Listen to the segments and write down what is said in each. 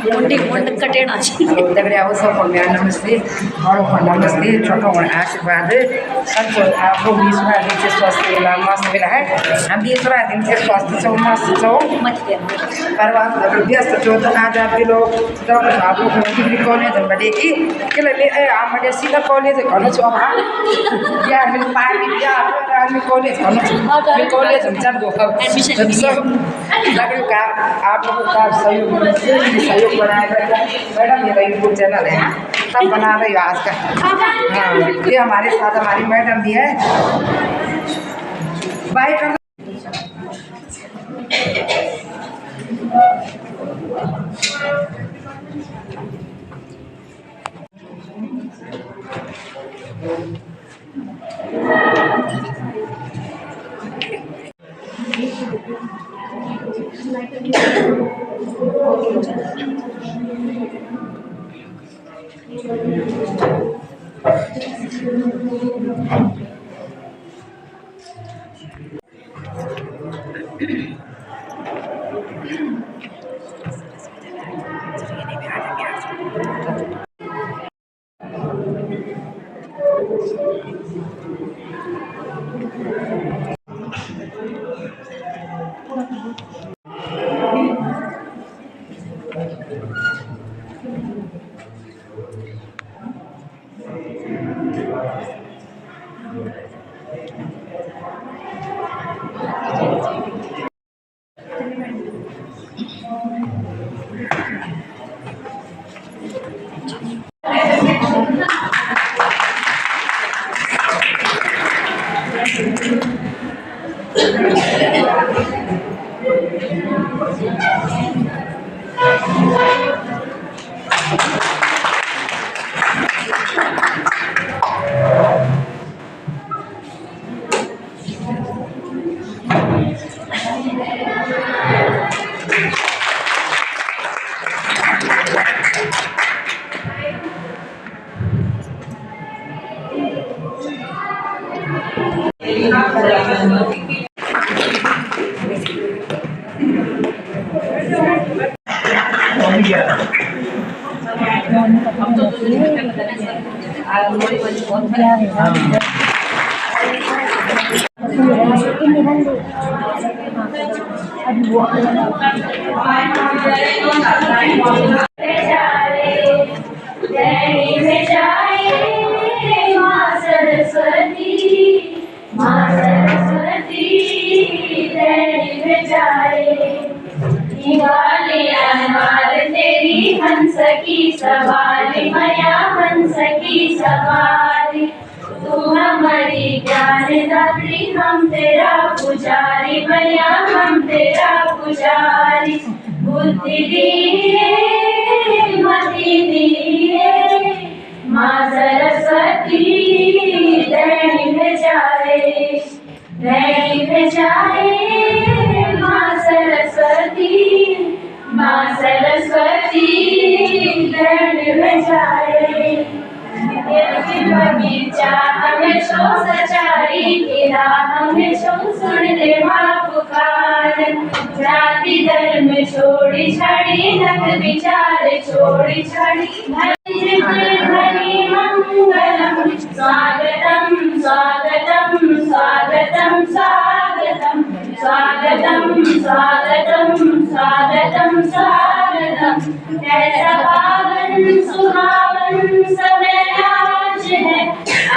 मुंडी मुंड कटेना दगड़िया सब नमस्ते और नमस्ते छोटो आशीर्वाद सबको आपको ईश्वर दिन से स्वास्थ्य मिला मस्त मिला है। हम भी ईश्वर दिन से स्वास्थ्य छो मस्त छो परिवार व्यस्त छो तो आज आप लोग आप लोग डिग्री कॉलेज बड़े की के लिए आप बड़े सीधा कॉलेज करना छो अब यार मिल पार्टी यार आर्मी कॉलेज करना छो कॉलेज हम चल गो एडमिशन लगे का आप लोगों का सहयोग बनाया मैडम मेरा यूट्यूब चैनल है सब बना रही हो आज का। हाँ ये हमारे साथ हमारी मैडम भी है बाय कर हंस की सवारी मया हंस की सवारी तू हमारी ज्ञान दात्री हम तेरा पुजारी मया हम तेरा पुजारी बुद्धि दिए मति दिए माँ सरस्वती दैनी भेजाए माँ सरस्वती माँ सरस्वती दैनी भेजाए बगीचा हमें शो सचारी गिरा हमें शो सुन ले माँ पुकार जाति धर्म छोड़ी छड़ी नक विचार छोड़ी छड़ी धनी मंगलम स्वागतम स्वागतम स्वागतम स्वागतम स्वागतम स्वागतम स्वागतम स्वागतम कैसा पावन सुहावन समय आज है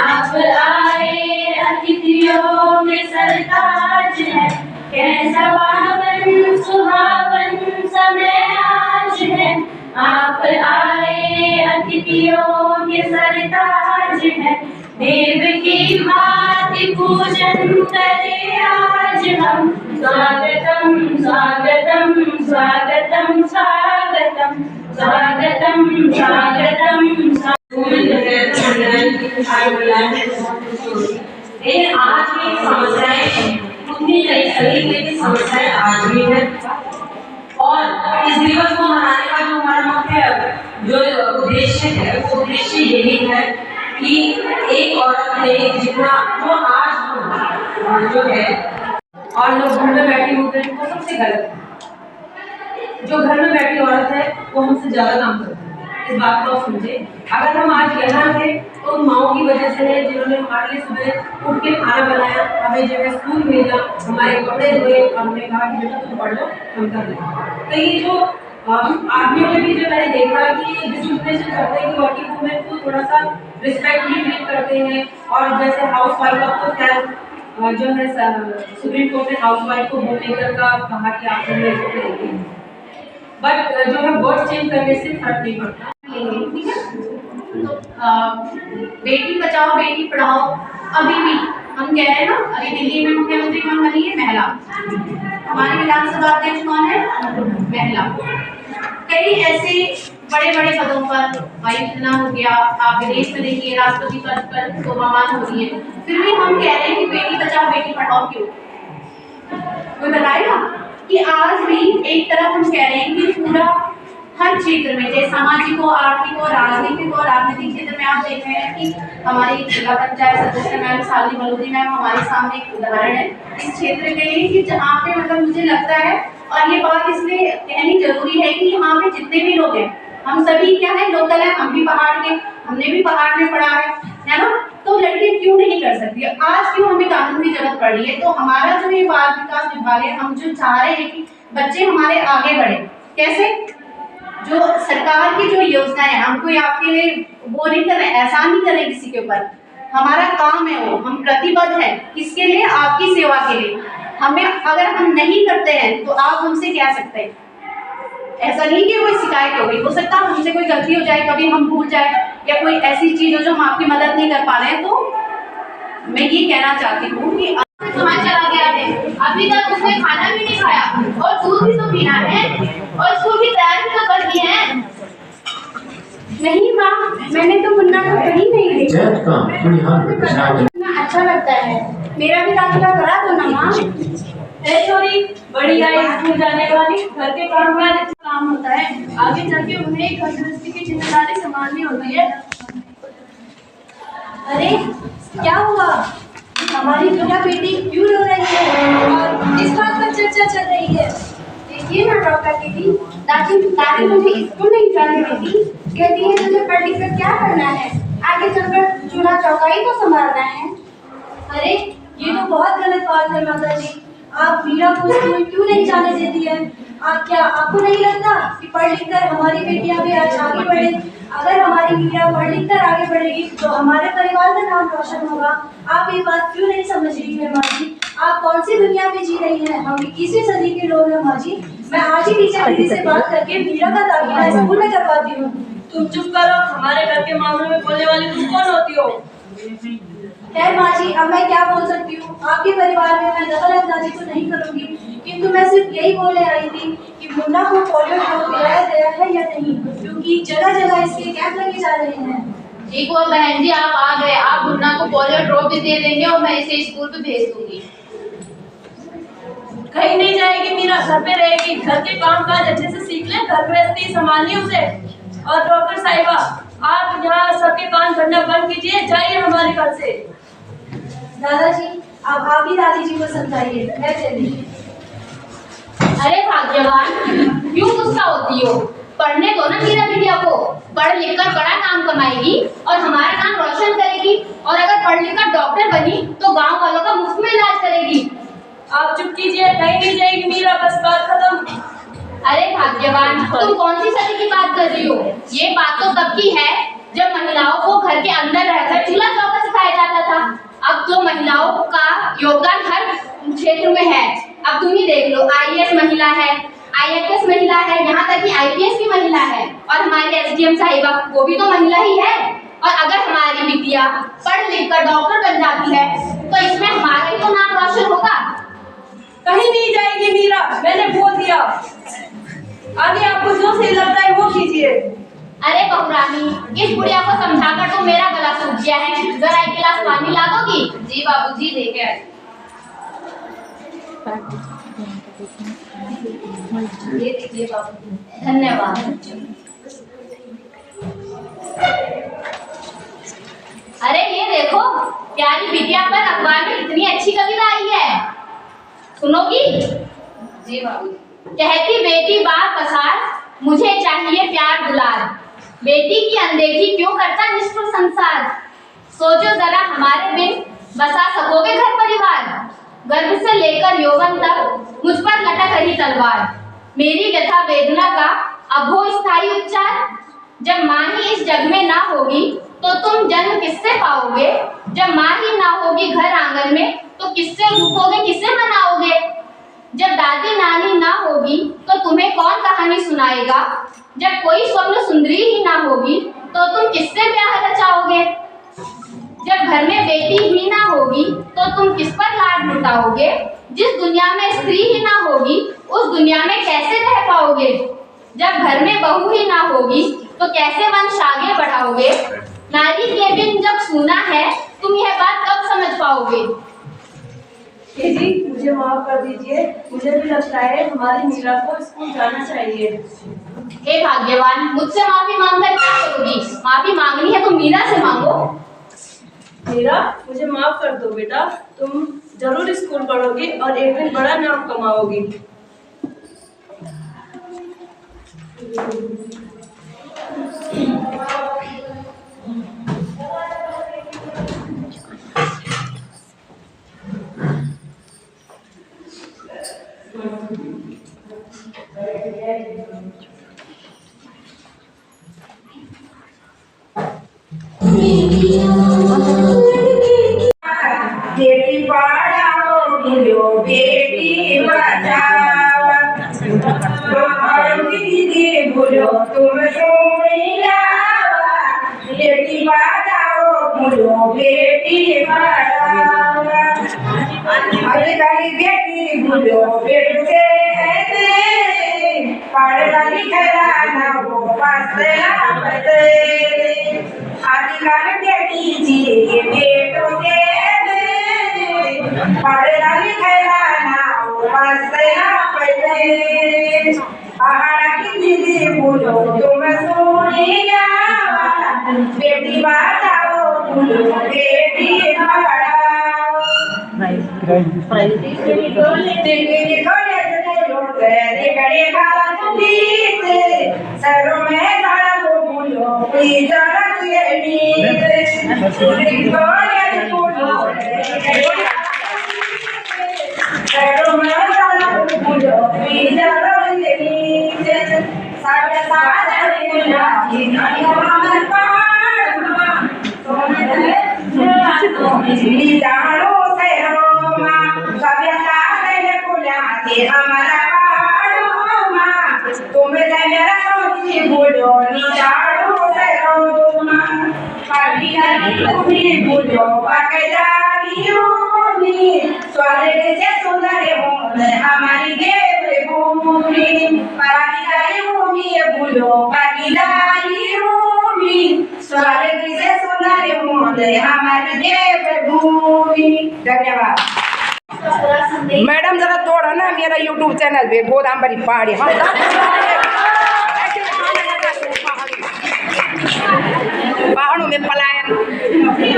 आप आए अतिथियों के सरताज है कैसा पावन सुहावन समय आज है आप आए अतिथियों के सरताज है देव की भांति पूजन करे आज हम स्वागतम स्वागतम स्वागतम स्वागतम स्वागतम स्वागतम लेकिन आज भी समस्याएं उतनी नहीं सही लेकिन समस्याएं आज भी है और इस दिवस को मनाने का जो हमारा मुख्य जो उद्देश्य है वो उद्देश्य यही है कि एक औरत ने जितना जो आज जो है और जो घर में बैठी होती है वो सबसे गलत है। जो घर में बैठी औरत है वो हमसे ज्यादा काम करती है, इस बात को आप समझे। अगर हम आज यहाँ हैं तो उन माओं की वजह से है जिन्होंने हमारे लिए सुबह उठ के खाना बनाया, हमें जो है स्कूल भेजा, हमारे कपड़े धोए, हमने कहा कि बेटा तुम पढ़ लो, हम कर लेंगे। तो ये जो आदमियों में भी जो मैंने देखा कि डिस्क्रिमिनेशन करते हैं कि वर्किंग वुमेन को थोड़ा सा रिस्पेक्ट नहीं ट्रीट करते हैं। और जैसे हाउस वाइफ को खैर जो है सुप्रीम कोर्ट ने हाउस वाइफ को होम मेकर का कहा कि आप देंगे, बट जो है वर्ड चेंज करने से फर्क नहीं पड़ता। ठीक है, तो बेटी बचाओ बेटी पढ़ाओ अभी भी हम कह रहे हैं ना। अभी दिल्ली में मुख्यमंत्री कौन बनी है? महिला। हमारे विधानसभा अध्यक्ष कौन है? महिला। कई ऐसे बड़े बड़े पदों पर वायुसेना हो गया, आप विदेश में देखिए राष्ट्रपति पद पर शोभामान हो रही है, फिर भी हम कह रहे हैं कि बेटी बचाओ बेटी पढ़ाओ। क्यों? कोई बताएगा? कि आज भी एक तरफ हम कह रहे हैं कि पूरा हर क्षेत्र में, जैसे सामाजिक हो, आर्थिक हो, राजनीतिक हो, राजनीतिक क्षेत्र में आप देख रहे हैं कि हमारी जिला पंचायत सदस्य मैम साली मलोदी मैम हमारे सामने एक उदाहरण है इस क्षेत्र के लिए कि जहाँ पे मतलब मुझे लगता है, और ये बात इसलिए कहनी जरूरी है कि यहाँ पे जितने भी लोग हैं हम सभी क्या है लोकल है, हम भी पहाड़ के, हमने भी पहाड़ में पढ़ा है ना। तो लड़के क्यों नहीं कर सकती? आज क्यों हमें कानून की जरूरत पड़ रही है? तो हमारा जो ये बाल विकास विभाग है, हम जो चाह रहे हैं कि बच्चे हमारे आगे बढ़े, कैसे? जो सरकार की जो योजना है, हम कोई आपके लिए वो नहीं कर रहे, एहसान नहीं कर रहे किसी के ऊपर, हमारा काम है वो, हम प्रतिबद्ध है किसके लिए? आपकी सेवा के लिए। हमें अगर हम नहीं करते हैं तो आप हमसे कह सकते हैं, ऐसा नहीं कि कोई शिकायत हो गई, हो सकता है हमसे कोई गलती हो जाए, कभी हम भूल जाए या कोई ऐसी चीज हो जो हम आपकी मदद नहीं कर पा रहे हैं। तो मैं ये कहना चाहती हूँ कि कहाँ चला गया है, अभी तक उसने खाना भी नहीं खाया और दूध भी तो पीना है और स्कूल की तैयारी तो कर दी है। नहीं माँ, मैंने तो मुन्ना को कहीं नहीं देखा। अच्छा लगता है, मेरा भी दाखिला करा दो ना माँ। छोरी बड़ी आई स्कूल जाने वाली, घर के काम में काम होता है, आगे चल के उन्हें घर गृहस्थी की जिम्मेदारी संभालनी होती है। अरे क्या हुआ? हमारी बेटा बेटी क्यों रो रही है और इस बात पर चर्चा चल रही है? देखिए ना डॉक्टर दीदी, दादी मुझे स्कूल नहीं जाने देती, कहती है तुझे पढ़ लिख कर क्या करना है, आगे चलकर चूल्हा चौका तो संभालना है। अरे ये तो बहुत गलत बात है माता जी, आप मीरा को स्कूल क्यों नहीं जाने देती है? क्या आपको नहीं लगता कि पढ़ लिख कर हमारी बेटियां भी आज आगे बढ़े? अगर हमारी मीरा पढ़ लिख कर आगे बढ़ेगी तो हमारे परिवार का नाम रोशन होगा। आप ये बात क्यों नहीं समझ रही है माँ जी? आप कौन सी दुनिया में जी रही हैं? हम 21वीं सदी के लोग हैं माँ जी। मैं आज ही टीचर दीदी से बात करके मीरा का दाखिला स्कूल में करवाती हूँ। तुम चुप करो, हमारे घर के मामलों में बोलने वाली तुम कौन होती हो? खैर माँ जी, अब मैं क्या बोल सकती हूँ? आपके परिवार में मैं दखल अंदाजी तो नहीं करूँगी, किंतु मैं सिर्फ यही बोलने आई थी कि मुन्ना को पोलियो ड्रॉप पिलाया गया है या नहीं, क्योंकि जगह जगह इसके कैंप लगे जा रहे हैं। ठीक हुआ बहन जी, आप आ गए। आप मुन्ना को पोलियो ड्रॉप भी दे देंगे और मैं इसे स्कूल पे भेज दूंगी। कहीं नहीं जाएगी मीरा, घर पे रहेगी, घर के काम काज अच्छे से सीख ले, घर गृहस्थी संभालनी उसे। और डॉक्टर साहिबा, आप यहाँ सबके काम करना बंद कीजिए, जाइए हमारे घर से। दादाजी, अब आप ही दादी जी को समझाइए, मैं चली। अरे भाग्यवान, क्यों गुस्सा होती हो? पढ़ने दो ना मीरा बिटिया को, पढ़ लिख कर बड़ा नाम कमाएगी और हमारा नाम रोशन करेगी, और अगर पढ़ लिख कर डॉक्टर बनी तो गांव वालों का मुफ्त में इलाज करेगी। आप चुप कीजिए, कहीं नहीं जाएगी मीरा, बस बात खत्म। अरे भाग्यवान, तुम कौन सी सदी की बात कर रही हो? ये बात तो तब की है जब महिलाओं को घर के अंदर रहकर चूल्हा चौका सिखाया जाता था। अब तो महिलाओं का योगदान हर क्षेत्र में है। अब तुम ही देख लो, IAS महिला है, IFS महिला है, यहाँ तक कि IPS की महिला है, और हमारी SDM साहिबा वो भी तो महिला ही है। और अगर हमारी बिटिया पढ़ लिख कर डॉक्टर बन जाती है तो इसमें हमारा ही तो नाम रोशन होगा। कहीं नहीं जाएगी मीरा, मैंने बोल दिया। आगे आपको जो सही लगता है वो कीजिए। अरे बहुरानी, इस बुढ़िया को समझाकर तो मेरा गला सूख गया है, जरा एक गिलास पानी ला दोगी? जी बाबूजी, लेके आए। ये देखिए बाबू, धन्यवाद। अरे ये देखो, प्यारी बिटिया पर अखबार में कितनी अच्छी कविता आई है। सुनोगी? जी बाबू। कहती बेटी बाप पसार, मुझे चाहिए प्यार दुलार। बेटी की अनदेखी क्यों करता निष्ठुर संसार? सोचो जरा हमारे बिन बसा सकोगे घर परिवार? गर्भ से लेकर यौवन तक मुझ पर लटक रही तलवार। मेरी व्यथा वेदना का अब हो स्थायी उपचार। जब माँ ही इस जग में ना होगी तो तुम जन्म किससे पाओगे? जब माँ ही ना होगी घर आंगन में तो किससे रूठोगे, किससे मनाओगे? जब दादी नानी ना होगी तो तुम्हें कौन कहानी सुनाएगा? जब कोई स्वप्न सुंदरी ही ना होगी तो तुम किससे ब्याह रचाओगे? जब घर में बेटी ही ना होगी तो तुम किस पर लाड लुटाओगे? जिस दुनिया में स्त्री ही ना होगी उस दुनिया में कैसे रह पाओगे? जब घर में बहू ही ना होगी तो कैसे वंश आगे बढ़ाओगे? नारी के बिन जब सूना है तुम यह बात कब समझ पाओगे? जी मुझे माफ कर दीजिए, मुझे भी लगता है हमारी मीरा को स्कूल जाना चाहिए। हे भाग्यवान, मुझसे माफी मांगकर क्या करोगी? माफी मांगनी है तो मीरा से मांगो। मीरा, मुझे माफ कर दो बेटा, तुम जरूर स्कूल पढ़ोगी और एक दिन बड़ा नाम कमाओगी। बेटी पढ़ाओ बोलो बेटी बचाओ, दीदी बोलो तुम सोनी लावा। बेटी बचाओ बोलो बेटी पढ़ाओ, आजकल बेटी बोलो बेटी से पढ़ना लिखना ना हो पढ़ना बचे। आजकल बेटी जी बेटों से पढ़ना लिखना ना हो पढ़ना बचे। पहाड़ की दीदी बोलो तुम सोनी लावा। बेटी बचाओ बोलो बेटी पढ़ाओ। सरों में गाड़ा बोलो कोई जरूरत नहीं। सरों में गाड़ा बोलो कोई जरूरत नहीं। सारे सारे बोला कि हमारे जानो से रोमा सभी सारे बोला कि हमारा तुम मेरा सोची बोलो निजारो से रोमा। कभी बोलो पकड़ारी होगी स्वर्ग से सुंदर हो हमारी देवभूमि। परानी होगी बोलो पकड़ारी होगी स्वर्ग से सुंदर हो हमारी देवभूमि। धन्यवाद। मैडम जरा दौड़ा ना मेरा यूट्यूब चैनल पे गोदामबाड़ी पहाड़ी। हम पहाड़ों में पलायन नहीं।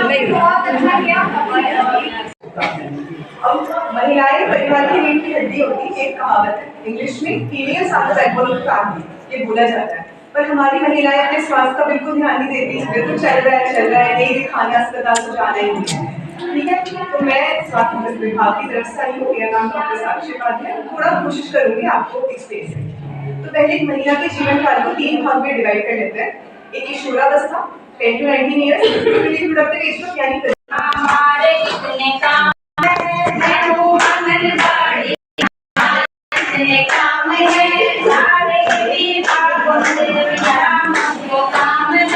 महिलाएं परिवार की रीढ़ की हड्डी होती है। एक कहावत है इंग्लिश में females are the backbone of family, ये बोला जाता है। पर हमारी महिलाएं अपने स्वास्थ्य का बिल्कुल ध्यान नहीं देती। बिल्कुल चल रहा है नहीं दिखाने अस्पताल को जाना ही नहीं। ठीक है, तो मैं स्वास्थ्य विभाग की तरफ से आई हूँ। मेरा नाम डॉक्टर साक्षी पाटिल। थोड़ा कोशिश करूंगी आपको एक्सप्लेन करने। तो पहले एक महिला के जीवन काल को 3 भाग में डिवाइड कर लेते हैं। एक किशोरावस्था 10 to 19 ईयर्स, रिप्रोडक्टिव एज को यानी हमारे कितने काम है वो आंगनबाड़ी, कितने काम है सारे विभागों से मिला हमको काम है।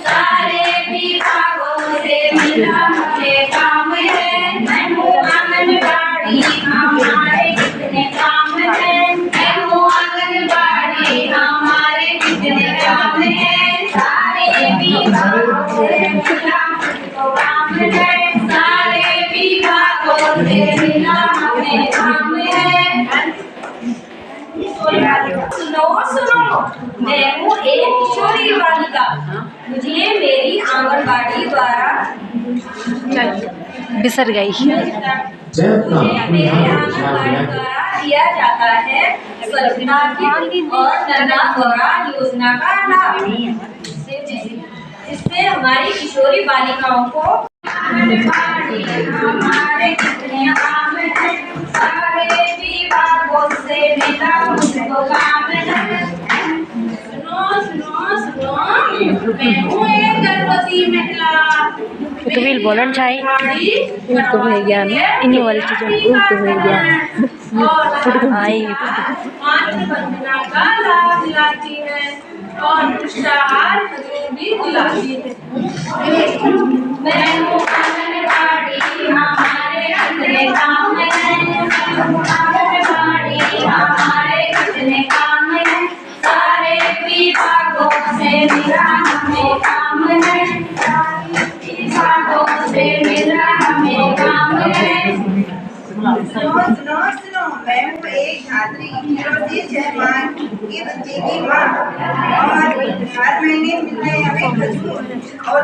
सारे विभागों से मिला मुझे काम है। मैं हूँ आंगनबाड़ी हमारे कितने काम है। मैं हूँ आंगनबाड़ी हमारे कितने काम है। सारे विभागों से मिला हमको काम है। सारे विभागों से मिला हमें काम है। सुनो सुनो, मैं हूँ एक किशोरी बालिका। मुझे मेरी आंगनबाड़ी द्वारा बिसर गई। मेरे आंगनबाड़ी द्वारा दिया जाता है स्वच्छता की और नन्ना गौरा योजना का लाभ, जिससे हमारी किशोरी बालिकाओं को आंगनबाड़ी हमारे कितने काम है, सारे विभागों से मिला मुझको काम है। सुनो सुनो सुनो, मैं हूँ एक गर्भवती महिला, कबील बोलन चाहिए उनको हो गया ना इन्हीं वाली चीज़ों उनको हो गया आई वंदना का लाभ दिलाती है और पुष्टाहार भी दिलाती है। मैं हूँ आंगनबाड़ी हमारे कितने काम है, आंगनबाड़ी हमारे कितने काम है, सारे विभागों से मिला हमें काम है, विभागों से मिला हमें काम है। सुनो सुनो सुनो, मैं हूँ एक छात्री फिरोजी जयमान की बच्चे की माँ, और हर महीने मिलते हैं हमें खजूर और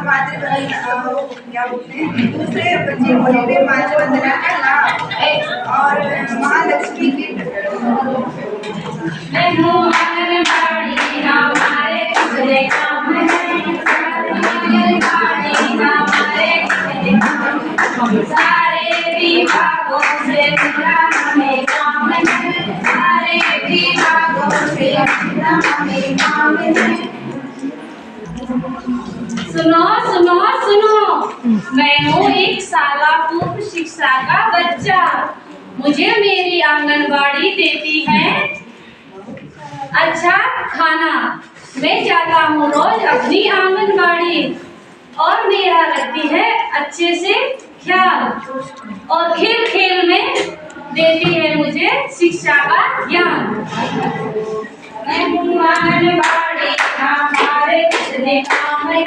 क्या बोलते हैं दूसरे बच्चे को लेते मातृवंदना का लाभ और महालक्ष्मी की। मैं हूँ आंगनबाड़ी हमारे कितने काम है, आंगनबाड़ी हमारे कितने काम, सारे विभागों से मिला हमें काम है, सारे विभागों से मिला हमें काम है। सुनो सुनो सुनो, मैं हूँ एक शाला पूर्व शिक्षा का बच्चा, मुझे मेरी आंगनबाड़ी देती है अच्छा खाना, मैं जाता हूँ रोज अपनी आंगनबाड़ी और मेरा रखती है अच्छे से ख्याल, और खेल खेल में देती है मुझे शिक्षा का ज्ञान। मैं हूँ आंगनबाड़ी हमारे कितने काम है,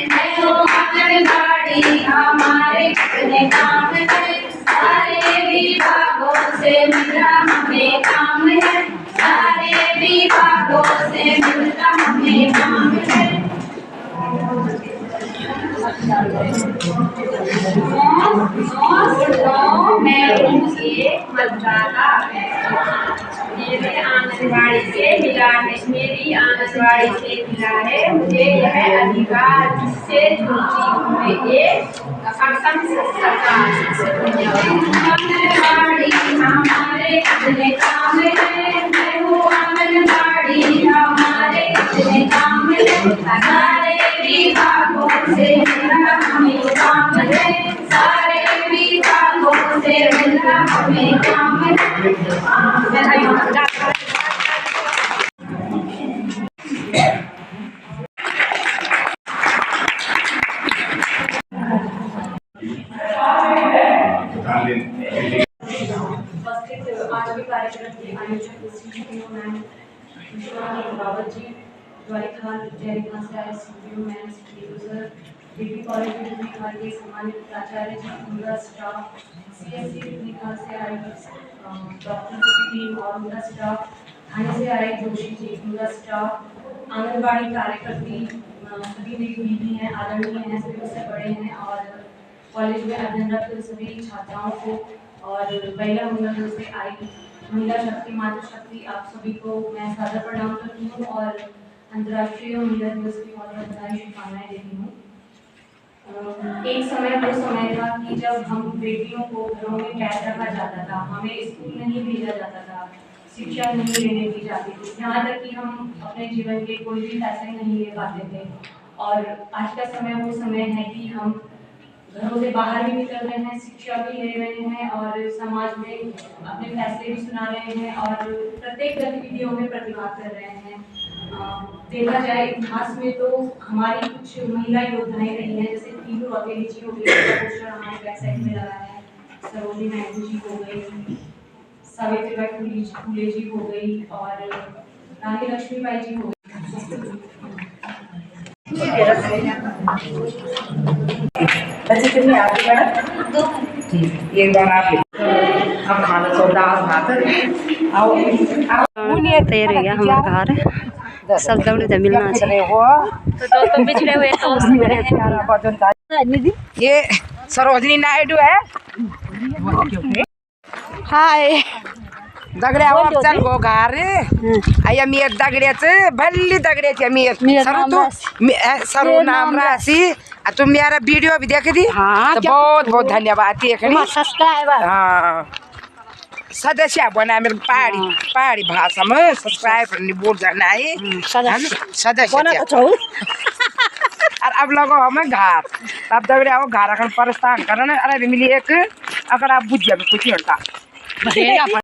मैं हूँ आंगनबाड़ी हमारे कितने काम है, सारे विभागों से मिला हमें काम है, सारे विभागों से मिला हमें काम है। मैं हूँ एक मतदाता, मेरे आंगनबाड़ी से मिला है, मेरी आंगनबाड़ी से मिला है मुझे यह अधिकार, जिससे जुड़ी हूँ मैं एक सक्षम सरकार। आंगनबाड़ी हमारे कितने काम है, मैं हूँ आंगनबाड़ी हमारे कितने काम है, सारे विभागों से मिला हमें काम है, सारे विभागों से मिला हमें काम है। आज के कार्यक्रम के आयोजक बाबत जी, डिग्री कॉलेज में विभाग के सम्मानित प्राचार्य जी, उनका स्टाफ, CSC विभाग से आए डॉक्टर की टीम और उनका स्टाफ, थाने से आए जोशी जी, उनका स्टाफ, आंगनबाड़ी कार्यकर्ती, सभी मेरी दीदी हैं, आदरणीय हैं, सभी मुझसे बड़े हैं, और कॉलेज में अध्ययनरत सभी छात्राओं को और महिला मंडल से आई महिला शक्ति मातृशक्ति आप सभी को मैं सादर प्रणाम करती हूँ और अंतर्राष्ट्रीय महिला दिवस की बहुत बहुत बधाई शुभकामनाएं देती हूँ। एक समय वो समय था कि जब हम बेटियों को घरों में कैद रखा जाता था, हमें स्कूल नहीं भेजा जाता था, शिक्षा नहीं लेने दी जाती थी, यहाँ तक कि हम अपने जीवन के कोई भी फैसले नहीं ले पाते थे। और आज का समय वो समय है कि हम घरों से बाहर भी निकल रहे हैं, शिक्षा भी ले रहे हैं और समाज में अपने फैसले भी सुना रहे हैं और प्रत्येक गतिविधियों में प्रतिभाग कर रहे हैं। देखा जाए इतिहास में तो हमारी कुछ महिला योद्धाएं रही हैं, जैसे तीनू रौतेली जी हो गई, पोस्टर हमारे वेबसाइट में लगा है, सरोजिनी नायडू जी हो गई, सावित्रीबाई फुले जी हो गई और रानी लक्ष्मीबाई जी हो गई। बच्चे कितने आते हैं? दो। ठीक, एक बार आप अब खाना सौदा भात आओ तैयार हो गया हमारा घर, सब दौड़े मिलना चाहिए। तो तुम पिछड़े हुए तो ये सरोजिनी नायडू है। हाय दगड्या हो चल गो घर आया मी दगड्याचं भल्ली दगड्याची मी सरू नाम राशि तुम मेरा वीडियो भी देख दी तो बहुत बहुत धन्यवाद सब्सक्राइबर हाँ सदस्य बना मेरे पहाड़ी भाषा में सब्सक्राइब करने बोल जाना है सदस्य और अब लोगों हमें घर अब दगड़े आओ घर अखन परेशान करना अरे मिली एक अगर आप बुझ जाए कुछ नहीं होता